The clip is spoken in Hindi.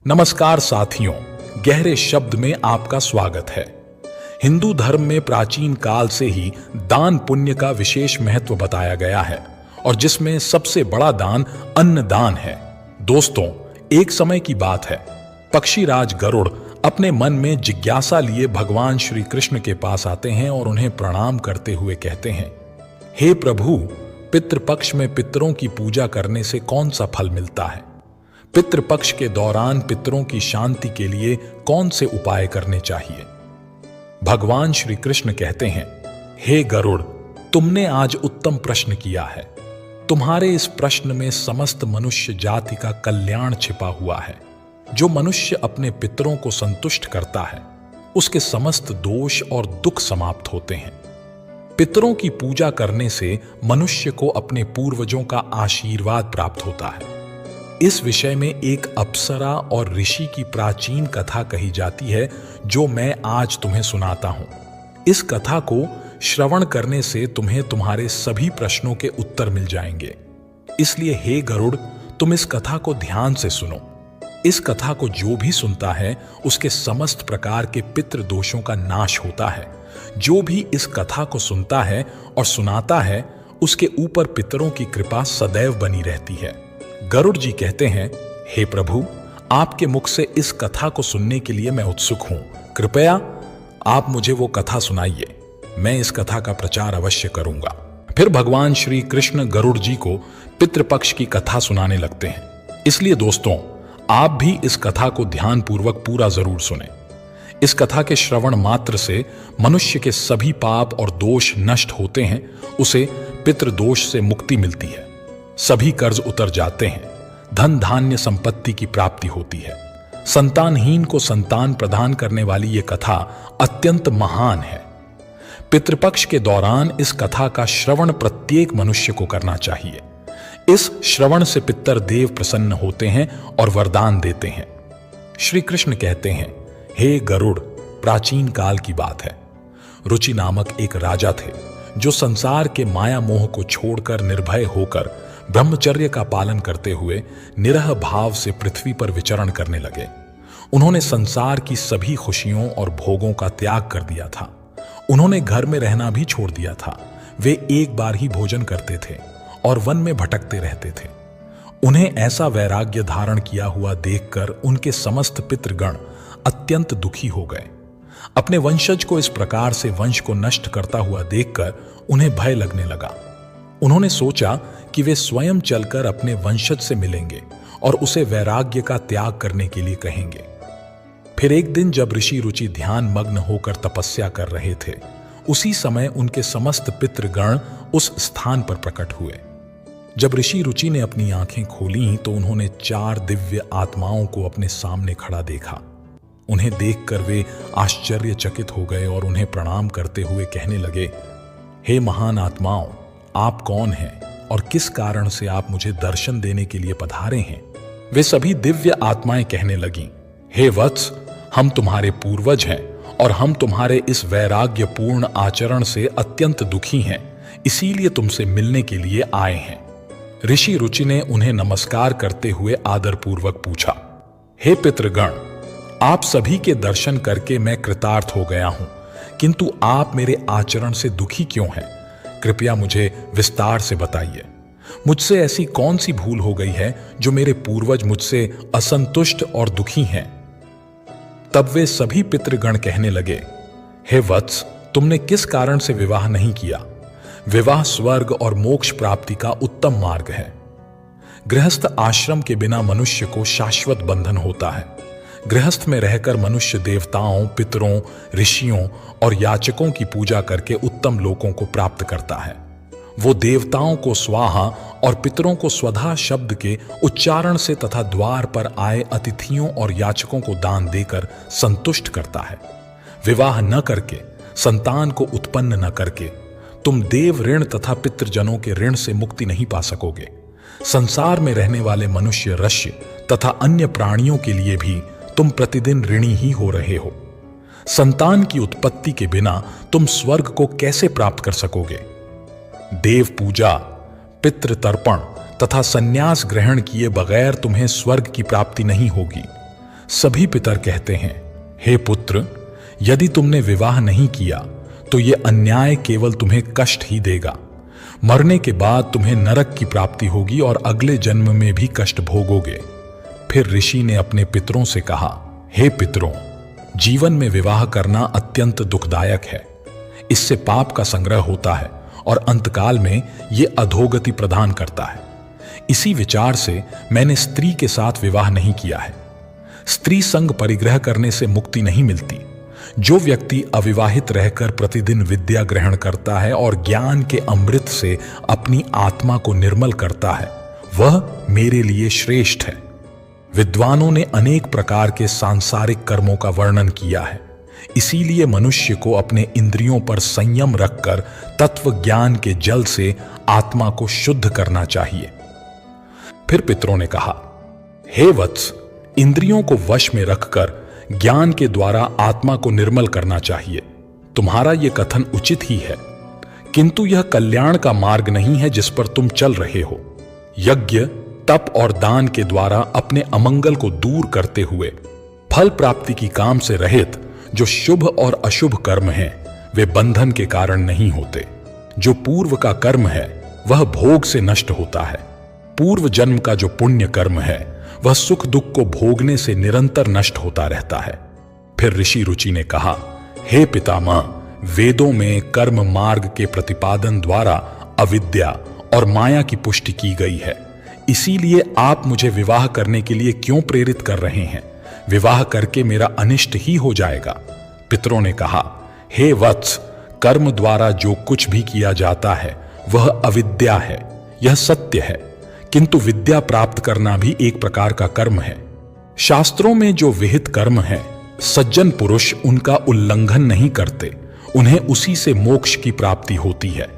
नमस्कार साथियों, गहरे शब्द में आपका स्वागत है। हिंदू धर्म में प्राचीन काल से ही दान पुण्य का विशेष महत्व बताया गया है और जिसमें सबसे बड़ा दान अन्न दान है। दोस्तों, एक समय की बात है, पक्षीराज गरुड़ अपने मन में जिज्ञासा लिए भगवान श्री कृष्ण के पास आते हैं और उन्हें प्रणाम करते हुए कहते हैं, हे प्रभु, पितृपक्ष में पितरों की पूजा करने से कौन सा फल मिलता है? पितृपक्ष के दौरान पितरों की शांति के लिए कौन से उपाय करने चाहिए? भगवान श्री कृष्ण कहते हैं, हे गरुड़, तुमने आज उत्तम प्रश्न किया है। तुम्हारे इस प्रश्न में समस्त मनुष्य जाति का कल्याण छिपा हुआ है। जो मनुष्य अपने पितरों को संतुष्ट करता है, उसके समस्त दोष और दुख समाप्त होते हैं। पितरों की पूजा करने से मनुष्य को अपने पूर्वजों का आशीर्वाद प्राप्त होता है। इस विषय में एक अप्सरा और ऋषि की प्राचीन कथा कही जाती है, जो मैं आज तुम्हें सुनाता हूं। इस कथा को श्रवण करने से तुम्हें तुम्हारे सभी प्रश्नों के उत्तर मिल जाएंगे। इसलिए हे गरुड़, तुम इस कथा को ध्यान से सुनो। इस कथा को जो भी सुनता है, उसके समस्त प्रकार के पितृ दोषों का नाश होता है। जो भी इस कथा को सुनता है और सुनाता है, उसके ऊपर पितरों की कृपा सदैव बनी रहती है। गरुड़ जी कहते हैं, हे प्रभु, आपके मुख से इस कथा को सुनने के लिए मैं उत्सुक हूं। कृपया आप मुझे वो कथा सुनाइए। मैं इस कथा का प्रचार अवश्य करूंगा। फिर भगवान श्री कृष्ण गरुड़ जी को पितृपक्ष की कथा सुनाने लगते हैं। इसलिए दोस्तों, आप भी इस कथा को ध्यानपूर्वक पूरा जरूर सुने। इस कथा के श्रवण मात्र से मनुष्य के सभी पाप और दोष नष्ट होते हैं। उसे पितृदोष से मुक्ति मिलती है। सभी कर्ज उतर जाते हैं। धन धान्य संपत्ति की प्राप्ति होती है। संतानहीन को संतान प्रदान करने वाली ये कथा अत्यंत महान है। पितृपक्ष के दौरान इस कथा का श्रवण प्रत्येक मनुष्य को करना चाहिए। इस श्रवण से पितर देव प्रसन्न होते हैं और वरदान देते हैं। श्री कृष्ण कहते हैं, हे गरुड़, प्राचीन काल की बात है। रुचि नामक एक राजा थे, जो संसार के माया मोह को छोड़कर निर्भय होकर ब्रह्मचर्य का पालन करते हुए निरह भाव से पृथ्वी पर विचरण करने लगे। उन्होंने संसार की सभी खुशियों और भोगों का त्याग कर दिया था। उन्होंने घर में रहना भी छोड़ दिया था। वे एक बार ही भोजन करते थे और वन में भटकते रहते थे। उन्हें ऐसा वैराग्य धारण किया हुआ देखकर उनके समस्त पितृगण अत्यंत दुखी हो गए। अपने वंशज को इस प्रकार से वंश को नष्ट करता हुआ देखकर उन्हें भय लगने लगा। उन्होंने सोचा कि वे स्वयं चलकर अपने वंशज से मिलेंगे और उसे वैराग्य का त्याग करने के लिए कहेंगे। फिर एक दिन जब ऋषि रुचि ध्यान मग्न होकर तपस्या कर रहे थे, उसी समय उनके समस्त पितृगण उस स्थान पर प्रकट हुए। जब ऋषि रुचि ने अपनी आंखें खोली तो उन्होंने 4 दिव्य आत्माओं को अपने सामने खड़ा देखा। उन्हें देखकर वे आश्चर्यचकित हो गए और उन्हें प्रणाम करते हुए कहने लगे, हे महान आत्माओं, आप कौन हैं और किस कारण से आप मुझे दर्शन देने के लिए पधारे हैं? वे सभी दिव्य आत्माएं कहने लगीं, हे वत्स, हम तुम्हारे पूर्वज हैं और हम तुम्हारे इस वैराग्य पूर्ण आचरण से अत्यंत दुखी हैं, इसीलिए तुमसे मिलने के लिए आए हैं। ऋषि रुचि ने उन्हें नमस्कार करते हुए आदरपूर्वक पूछा, हे पितृगण, आप सभी के दर्शन करके मैं कृतार्थ हो गया हूं, किंतु आप मेरे आचरण से दुखी क्यों हैं? कृपया मुझे विस्तार से बताइए। मुझसे ऐसी कौन सी भूल हो गई है जो मेरे पूर्वज मुझसे असंतुष्ट और दुखी हैं? तब वे सभी पितृगण कहने लगे, हे वत्स, तुमने किस कारण से विवाह नहीं किया? विवाह स्वर्ग और मोक्ष प्राप्ति का उत्तम मार्ग है। गृहस्थ आश्रम के बिना मनुष्य को शाश्वत बंधन होता है। गृहस्थ में रहकर मनुष्य देवताओं, पितरों, ऋषियों और याचकों की पूजा करके उत्तम लोकों को प्राप्त करता है। वो देवताओं को स्वाहा और पितरों को स्वधा शब्द के उच्चारण से तथा द्वार पर आए अतिथियों और याचकों को दान देकर संतुष्ट करता है। विवाह न करके, संतान को उत्पन्न न करके तुम देव ऋण तथा पितृजनों के ऋण से मुक्ति नहीं पा सकोगे। संसार में रहने वाले मनुष्य, ऋषि तथा अन्य प्राणियों के लिए भी तुम प्रतिदिन ऋणी ही हो रहे हो। संतान की उत्पत्ति के बिना तुम स्वर्ग को कैसे प्राप्त कर सकोगे? देव पूजा, पितृ तर्पण तथा संन्यास ग्रहण किए बगैर तुम्हें स्वर्ग की प्राप्ति नहीं होगी। सभी पितर कहते हैं, हे पुत्र, यदि तुमने विवाह नहीं किया तो यह अन्याय केवल तुम्हें कष्ट ही देगा। मरने के बाद तुम्हें नरक की प्राप्ति होगी और अगले जन्म में भी कष्ट भोगोगे। फिर ऋषि ने अपने पितरों से कहा, हे पितरों, जीवन में विवाह करना अत्यंत दुखदायक है। इससे पाप का संग्रह होता है और अंतकाल में यह अधोगति प्रदान करता है। इसी विचार से मैंने स्त्री के साथ विवाह नहीं किया है। स्त्री संग परिग्रह करने से मुक्ति नहीं मिलती। जो व्यक्ति अविवाहित रहकर प्रतिदिन विद्या ग्रहण करता है और ज्ञान के अमृत से अपनी आत्मा को निर्मल करता है, वह मेरे लिए श्रेष्ठ है। विद्वानों ने अनेक प्रकार के सांसारिक कर्मों का वर्णन किया है। इसीलिए मनुष्य को अपने इंद्रियों पर संयम रखकर तत्व ज्ञान के जल से आत्मा को शुद्ध करना चाहिए। फिर पितरों ने कहा, हे वत्स, इंद्रियों को वश में रखकर ज्ञान के द्वारा आत्मा को निर्मल करना चाहिए। तुम्हारा यह कथन उचित ही है, किंतु यह कल्याण का मार्ग नहीं है जिस पर तुम चल रहे हो। यज्ञ, तप और दान के द्वारा अपने अमंगल को दूर करते हुए फल प्राप्ति की काम से रहित जो शुभ और अशुभ कर्म हैं, वे बंधन के कारण नहीं होते। जो पूर्व का कर्म है वह भोग से नष्ट होता है। पूर्व जन्म का जो पुण्य कर्म है वह सुख दुख को भोगने से निरंतर नष्ट होता रहता है। फिर ऋषि रुचि ने कहा, हे पितामह, वेदों में कर्म मार्ग के प्रतिपादन द्वारा अविद्या और माया की पुष्टि की गई है। इसीलिए आप मुझे विवाह करने के लिए क्यों प्रेरित कर रहे हैं? विवाह करके मेरा अनिष्ट ही हो जाएगा। पितरों ने कहा, हे वत्स, कर्म द्वारा जो कुछ भी किया जाता है वह अविद्या है, यह सत्य है। किंतु विद्या प्राप्त करना भी एक प्रकार का कर्म है। शास्त्रों में जो विहित कर्म है, सज्जन पुरुष उनका उल्लंघन नहीं करते, उन्हें उसी से मोक्ष की प्राप्ति होती है।